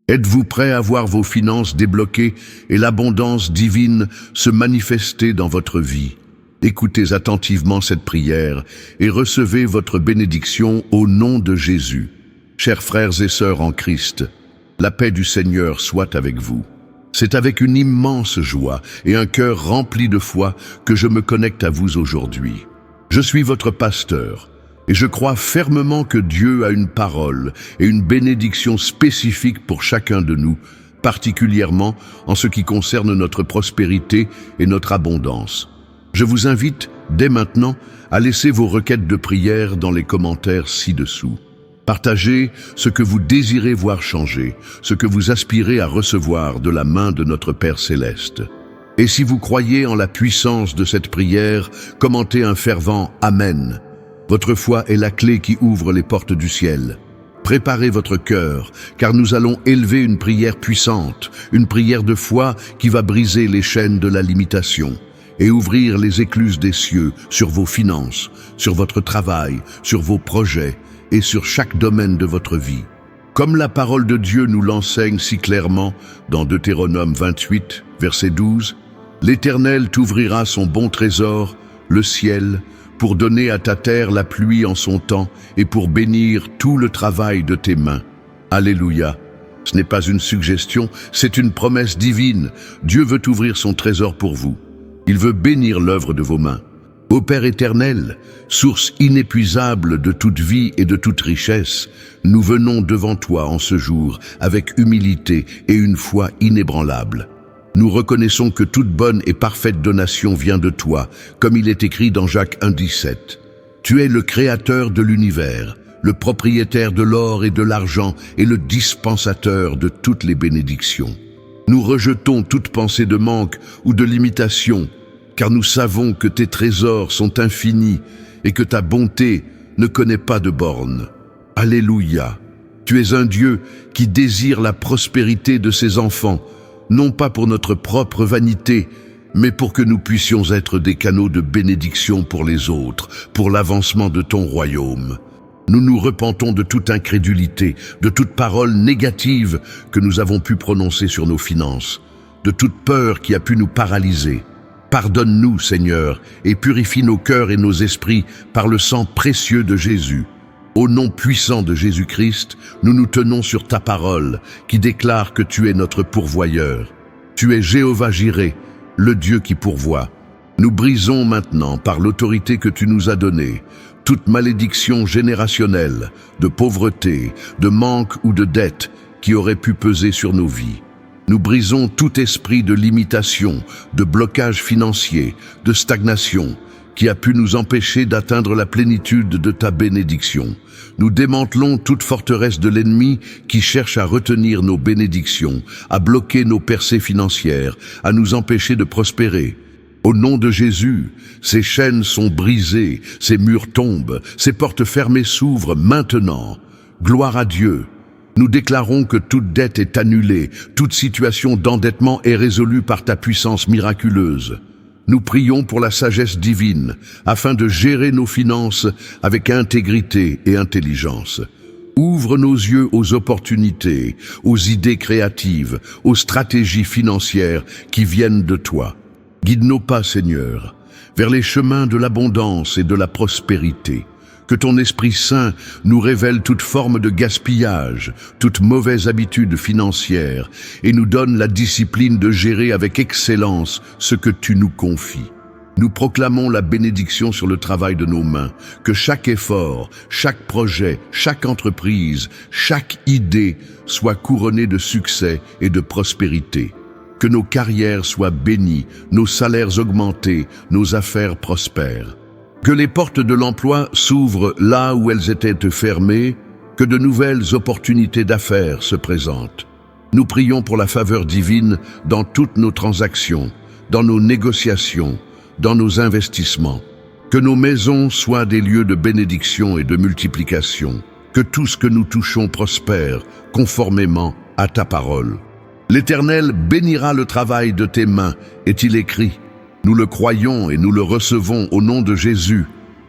Êtes-vous prêt à voir vos finances débloquées et l'abondance divine se manifester dans votre vie? Écoutez attentivement cette prière et recevez votre bénédiction au nom de Jésus. Chers frères et sœurs en Christ, la paix du Seigneur soit avec vous. C'est avec une immense joie et un cœur rempli de foi que je me connecte à vous aujourd'hui. Je suis votre pasteur et je crois fermement que Dieu a une parole et une bénédiction spécifique pour chacun de nous, particulièrement en ce qui concerne notre prospérité et notre abondance. Je vous invite dès maintenant à laisser vos requêtes de prière dans les commentaires ci-dessous. Partagez ce que vous désirez voir changer, ce que vous aspirez à recevoir de la main de notre Père Céleste. Et si vous croyez en la puissance de cette prière, commentez un fervent « Amen ». Votre foi est la clé qui ouvre les portes du ciel. Préparez votre cœur, car nous allons élever une prière puissante, une prière de foi qui va briser les chaînes de la limitation et ouvrir les écluses des cieux sur vos finances, sur votre travail, sur vos projets et sur chaque domaine de votre vie. Comme la parole de Dieu nous l'enseigne si clairement dans Deutéronome 28, verset 12, « L'Éternel t'ouvrira son bon trésor, le ciel, pour donner à ta terre la pluie en son temps et pour bénir tout le travail de tes mains. » Alléluia. Ce n'est pas une suggestion, c'est une promesse divine. Dieu veut ouvrir son trésor pour vous. Il veut bénir l'œuvre de vos mains. Ô Père éternel, source inépuisable de toute vie et de toute richesse, nous venons devant toi en ce jour avec humilité et une foi inébranlable. Nous reconnaissons que toute bonne et parfaite donation vient de toi, comme il est écrit dans Jacques 1,17. Tu es le créateur de l'univers, le propriétaire de l'or et de l'argent et le dispensateur de toutes les bénédictions. Nous rejetons toute pensée de manque ou de limitation, car nous savons que tes trésors sont infinis et que ta bonté ne connaît pas de bornes. Alléluia! Tu es un Dieu qui désire la prospérité de ses enfants, non pas pour notre propre vanité, mais pour que nous puissions être des canaux de bénédiction pour les autres, pour l'avancement de ton royaume. Nous nous repentons de toute incrédulité, de toute parole négative que nous avons pu prononcer sur nos finances, de toute peur qui a pu nous paralyser. Pardonne-nous, Seigneur, et purifie nos cœurs et nos esprits par le sang précieux de Jésus. Au nom puissant de Jésus-Christ, nous nous tenons sur ta parole, qui déclare que tu es notre pourvoyeur. Tu es Jéhovah Jireh, le Dieu qui pourvoit. Nous brisons maintenant, par l'autorité que tu nous as donnée, toute malédiction générationnelle, de pauvreté, de manque ou de dette qui aurait pu peser sur nos vies. Nous brisons tout esprit de limitation, de blocage financier, de stagnation, qui a pu nous empêcher d'atteindre la plénitude de ta bénédiction. Nous démantelons toute forteresse de l'ennemi qui cherche à retenir nos bénédictions, à bloquer nos percées financières, à nous empêcher de prospérer. Au nom de Jésus, ces chaînes sont brisées, ces murs tombent, ces portes fermées s'ouvrent maintenant. Gloire à Dieu. Nous déclarons que toute dette est annulée, toute situation d'endettement est résolue par ta puissance miraculeuse. Nous prions pour la sagesse divine, afin de gérer nos finances avec intégrité et intelligence. Ouvre nos yeux aux opportunités, aux idées créatives, aux stratégies financières qui viennent de toi. Guide nos pas, Seigneur, vers les chemins de l'abondance et de la prospérité. Que ton Esprit Saint nous révèle toute forme de gaspillage, toute mauvaise habitude financière et nous donne la discipline de gérer avec excellence ce que tu nous confies. Nous proclamons la bénédiction sur le travail de nos mains, que chaque effort, chaque projet, chaque entreprise, chaque idée soit couronné de succès et de prospérité. Que nos carrières soient bénies, nos salaires augmentés, nos affaires prospèrent. Que les portes de l'emploi s'ouvrent là où elles étaient fermées, que de nouvelles opportunités d'affaires se présentent. Nous prions pour la faveur divine dans toutes nos transactions, dans nos négociations, dans nos investissements. Que nos maisons soient des lieux de bénédiction et de multiplication. Que tout ce que nous touchons prospère, conformément à ta parole. L'Éternel bénira le travail de tes mains, est-il écrit. Nous le croyons et nous le recevons au nom de Jésus.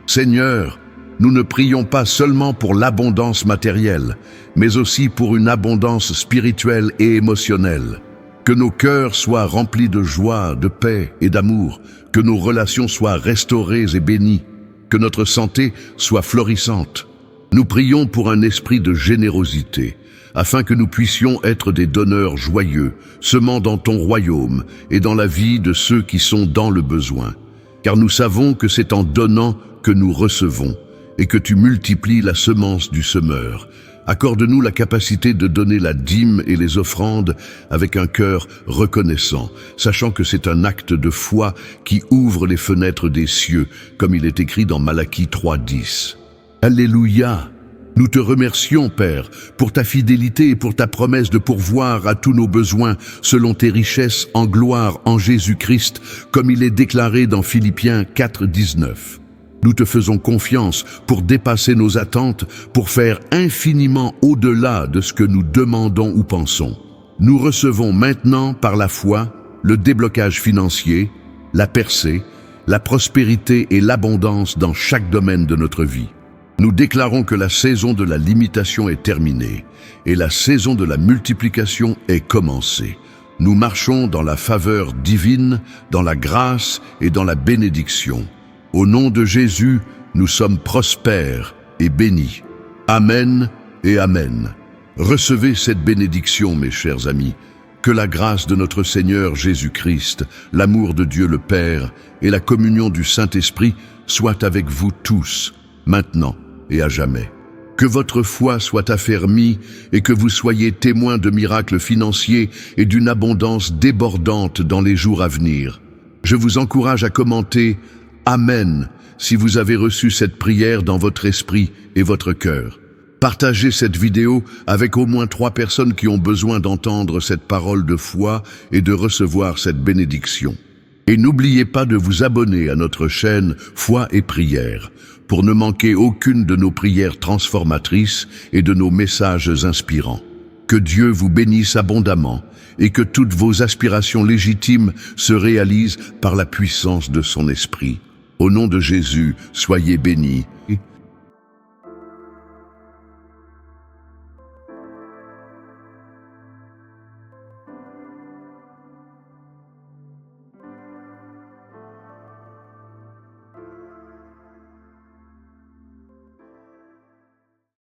Seigneur, nous ne prions pas seulement pour l'abondance matérielle, mais aussi pour une abondance spirituelle et émotionnelle. Que nos cœurs soient remplis de joie, de paix et d'amour, que nos relations soient restaurées et bénies, que notre santé soit florissante. Nous prions pour un esprit de générosité, afin que nous puissions être des donneurs joyeux, semant dans ton royaume et dans la vie de ceux qui sont dans le besoin. Car nous savons que c'est en donnant que nous recevons, et que tu multiplies la semence du semeur. Accorde-nous la capacité de donner la dîme et les offrandes avec un cœur reconnaissant, sachant que c'est un acte de foi qui ouvre les fenêtres des cieux, comme il est écrit dans Malachie 3:10. Alléluia! Nous te remercions, Père, pour ta fidélité et pour ta promesse de pourvoir à tous nos besoins selon tes richesses en gloire en Jésus-Christ, comme il est déclaré dans Philippiens 4:19. Nous te faisons confiance pour dépasser nos attentes, pour faire infiniment au-delà de ce que nous demandons ou pensons. Nous recevons maintenant par la foi le déblocage financier, la percée, la prospérité et l'abondance dans chaque domaine de notre vie. Nous déclarons que la saison de la limitation est terminée et la saison de la multiplication est commencée. Nous marchons dans la faveur divine, dans la grâce et dans la bénédiction. Au nom de Jésus, nous sommes prospères et bénis. Amen et Amen. Recevez cette bénédiction, mes chers amis. Que la grâce de notre Seigneur Jésus-Christ, l'amour de Dieu le Père et la communion du Saint-Esprit soient avec vous tous, maintenant et à jamais. Que votre foi soit affermie et que vous soyez témoins de miracles financiers et d'une abondance débordante dans les jours à venir. Je vous encourage à commenter « Amen » si vous avez reçu cette prière dans votre esprit et votre cœur. Partagez cette vidéo avec au moins 3 personnes qui ont besoin d'entendre cette parole de foi et de recevoir cette bénédiction. Et n'oubliez pas de vous abonner à notre chaîne Foi et Prière pour ne manquer aucune de nos prières transformatrices et de nos messages inspirants. Que Dieu vous bénisse abondamment et que toutes vos aspirations légitimes se réalisent par la puissance de son esprit. Au nom de Jésus, soyez bénis.